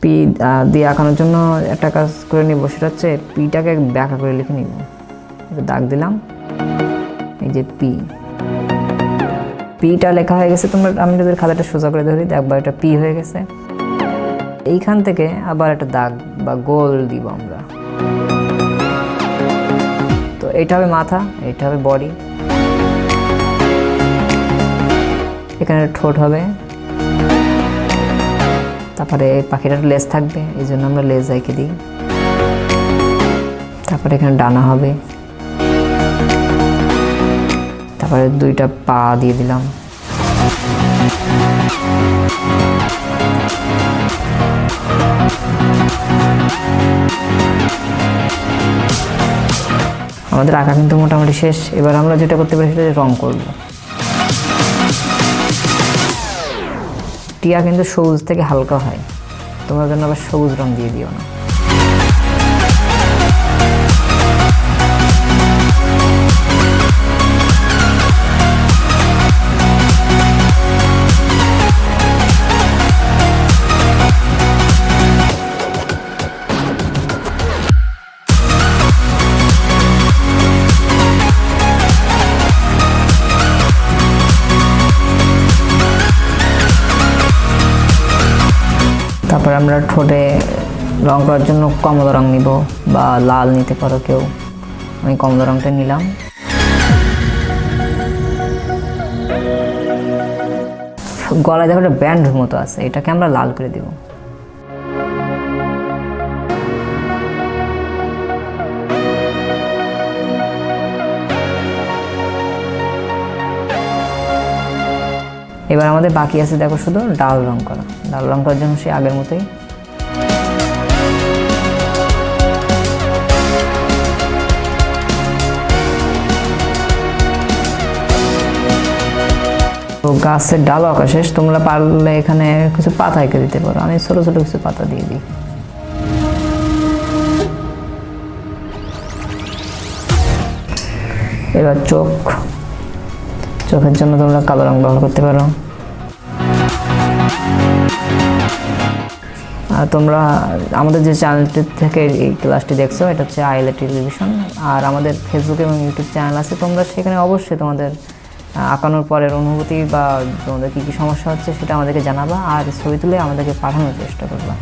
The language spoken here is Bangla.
পি দিয়ে আঁকানোর জন্য একটা কাজ করে নিব, সেটা হচ্ছে পিটাকে ব্যাখ্যা করে লিখে নিব। দাগ দিলাম, এই যে পিটা লেখা হয়ে গেছে। আমি যদি খাতাটা সোজা করে ধরি, দেখবা এটা পি হয়ে গেছে। এইখান থেকে আবার একটা দাগ বা গোল দিব আমরা। তো এটা হবে মাথা, এটা হবে বডি, এখানে ঠোঁট হবে, তারপরে পাখিটার লেজ থাকবে, এই জন্য আমরা লেজ এঁকে দিই। তারপরে এখানে ডানা হবে, তারপরে দুইটা পা দিয়ে দিলাম। আমাদের আঁকা কিন্তু মোটামুটি শেষ। এবার আমরা যেটা করতে পারি সেটা রং করব। টিয়া কিন্তু সবুজ থেকে হালকা হয়, তোমরা জন্য আবার সবুজ রং দিয়ে দিও না। তারপর আমরা ঠোঁটে রং করার জন্য কমলা রং নিব বা লাল নিতে পারো কেউ। আমি কমলা রংটা নিলাম। গলায় দেখো একটা ব্যান্ড মতো আছে, এটাকে আমরা লাল করে দিব। এবার আমাদের বাকি আছে দেখো শুধু ডাল রং করা। ডাল রং করার জন্য সেই আগের মতোই তো গাছের ডাল আঁকা শেষ। তোমরা পারলে এখানে কিছু পাতা এঁকে দিতে পারো, আমি ছোট ছোট কিছু পাতা দিয়ে দিই। এবার চোখের জন্য তোমরা কালো রং ব্যবহার করতে পারো। আর তোমরা আমাদের যে চ্যানেলটি থেকে এই ক্লাসটি দেখছো, এটা হচ্ছে আইএলএ টেলিভিশন। আর আমাদের ফেসবুক এবং ইউটিউব চ্যানেল আছে, তোমরা সেখানে অবশ্যই তোমাদের আঁকানোর পরের অনুভূতি বা তোমাদের কী কী সমস্যা হচ্ছে সেটা আমাদেরকে জানাবা, আর ছবি তুলে আমাদেরকে পাঠানোর চেষ্টা করবা।